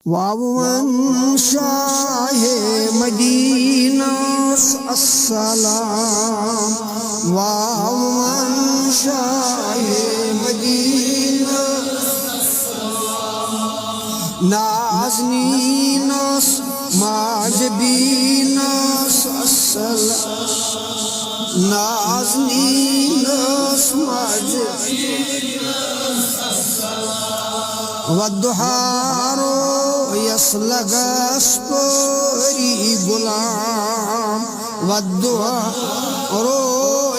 वावन Shah Medina अस्सलाम। वावन Shah Medina नाज़नीनस माजबीनस अस्सलाम। नाज़नीनस माजबीनस वद्दुहारो यसलगस परी गुलाम। वद्दुहारो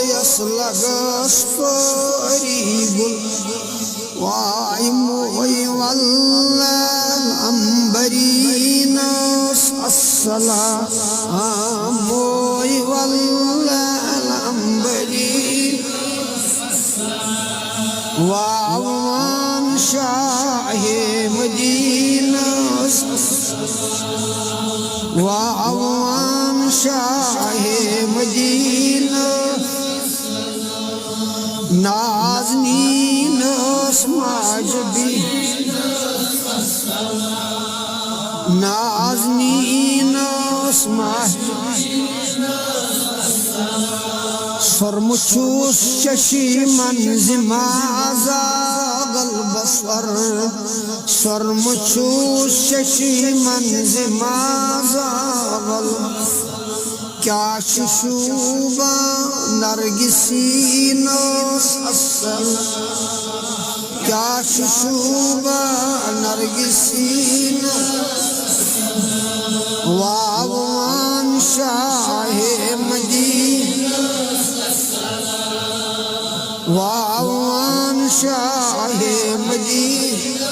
यसलगस परी गुलाम। वाइमोई वल्लाल अंबरीनस अस्सलाम। मोई वल्लाल अंबरीनस अस्सलाम। वावन शाहे मदीना वावन शाहे मदीना नाज़नीनस माजबीनस नाज़नीनस सरमुचूस शशीमन जिमाजा गलबसर। सरमुचूस शशीमन जिमाजा गलबसर। क्या शुशूबा नरगिसीनस अस्सलाम। क्या शुशूबा नरगिसीनस वावन शाहे मदीना वावन शाहे मदीना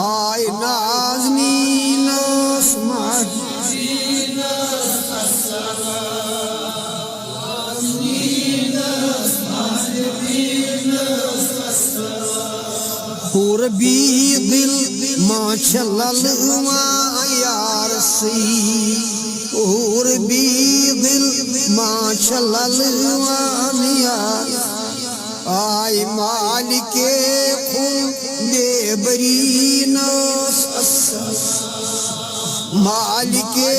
आय नाज़नीनस माजबीना पूरबी दिल माचलल यारसी। पूरबी दिल माचलल यार आय मालिके खुदे बरीनस अस्सलाम। मालिके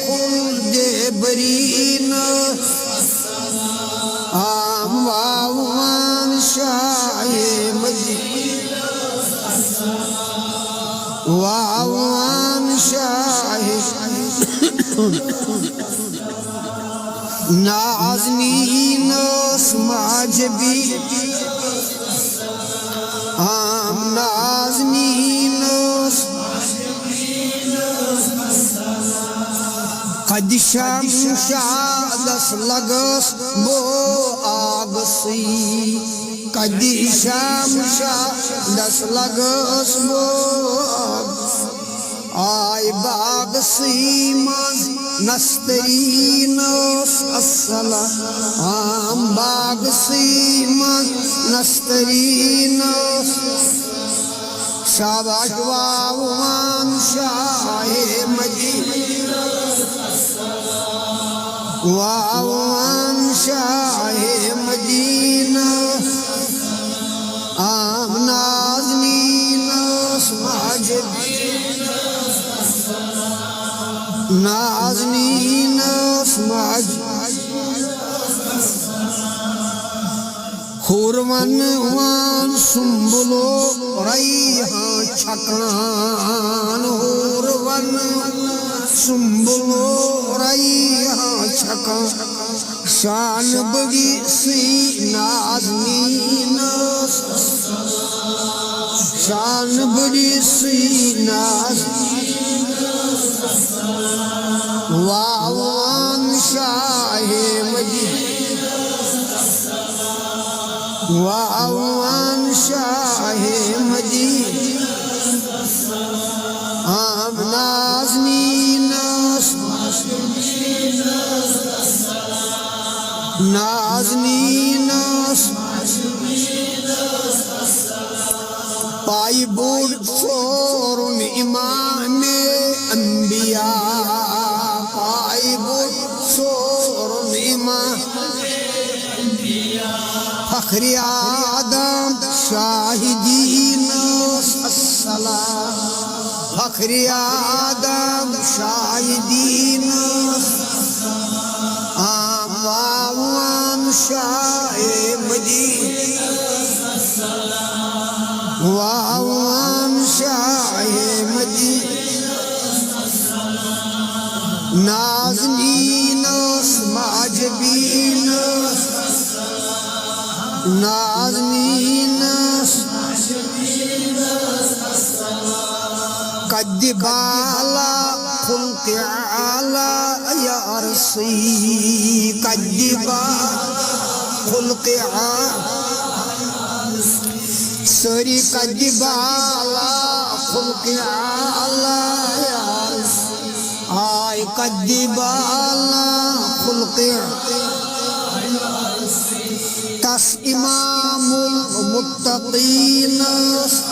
खुदे बरीनस अस्सलाम। वावन शाहे मदीना वावन शाहे नाज़नीनस माजबीनस नाज़नीनस कदिशम शादस लगस बो आगसी। कदिशम शादस लगस बो आय बागसी मज नस्तरीनस अस्सलाम। बागसी मज नस्तरीनस शाबाश। वावन Shah Medina वावन Shah Medina नाज़नीनस माजबीना नाज़नीनस खुरवन one सुम्बुलो रैहां छकान। हुरवन सुम्बुलो रैहां छकान शान बड़ी सी नाज़नीनस शान बड़ी सी नाज़नीनस वावन शाहे मदीना वावन शाहे मदीना नाज़नीनस नाज़नीनस पाई बोल फोरुन इमाम अंबिया। पाई बोल फोरुन इमाम फखरे आदम शाहिदीन अस्सलाम। फख्र आदम शाहिदीन वावान शाह मदीना वावान शाह मदीना नाज़नीन माजबीन नाज़नीन कद्दिबाला खुल्क़ आला या रसी कद्दिबा खुल्क़ सरी कद्दिबाला खुल्क़ आला या रसी आय कद्दिबाला खुल्क़ तस इमामुल मुत्तक़ीन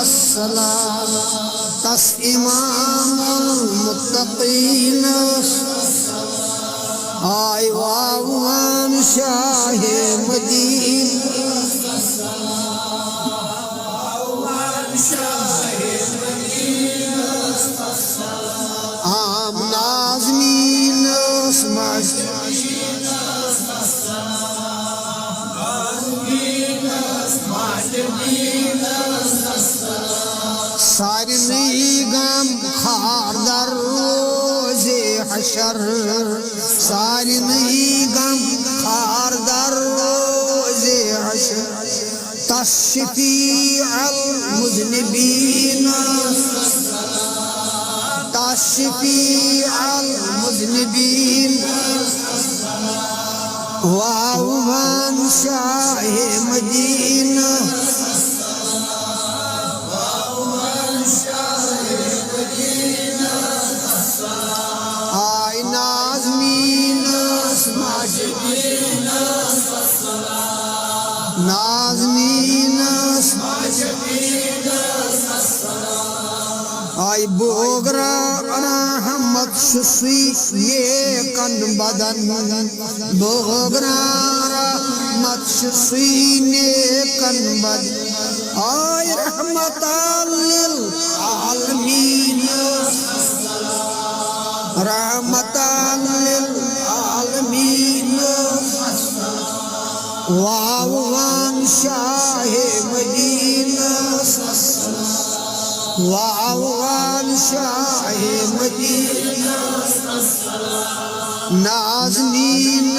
अस्सलाम तस इमामुल मुत्तक़ीन आय वावान शाह मदीना आम नाज़नीन सारी गम खारदर रोज़े हशर सारी गम खारदर रोज़े हशर तशफी अल मुज़निबीन तशफी अल मुज़निबीन वावान शाह मदीना आय नाज़नीन नाज़नीन आय बोगरा रहमत शुसी ये कन बदन बोगरा रहमत शुसी ने कन बदन आय रहमतल लिल आलमीन रहमतल लिल आलमीन वावान शाह मदीना वावान शाह मदीना नाज़नीन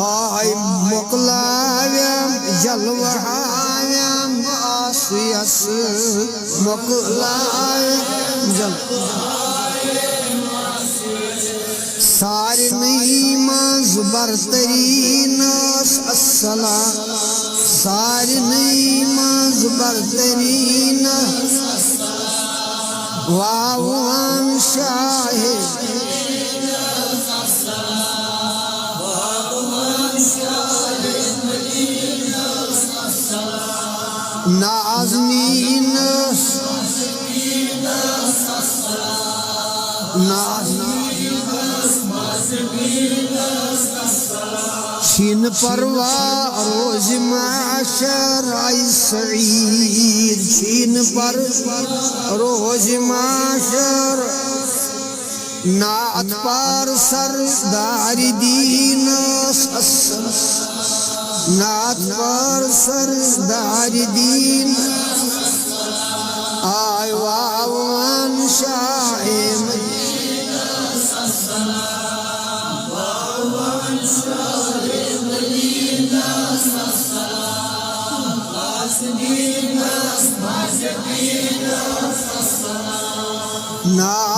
आय मुक़लायम जलवायम आसियस मुक़लायम जलवायम सारे नईमाज बरतरीन अस्सलाम सारे नईमाज बरतरीन वावान शाह नाज़नीन शीन परवा रोज माशर आई सईद शीन पर रोज माशर नात पर सरदार दीन नात पर सरदार दीन आय वावान शाह मदीना वावान शाह मदीना नाज़नीन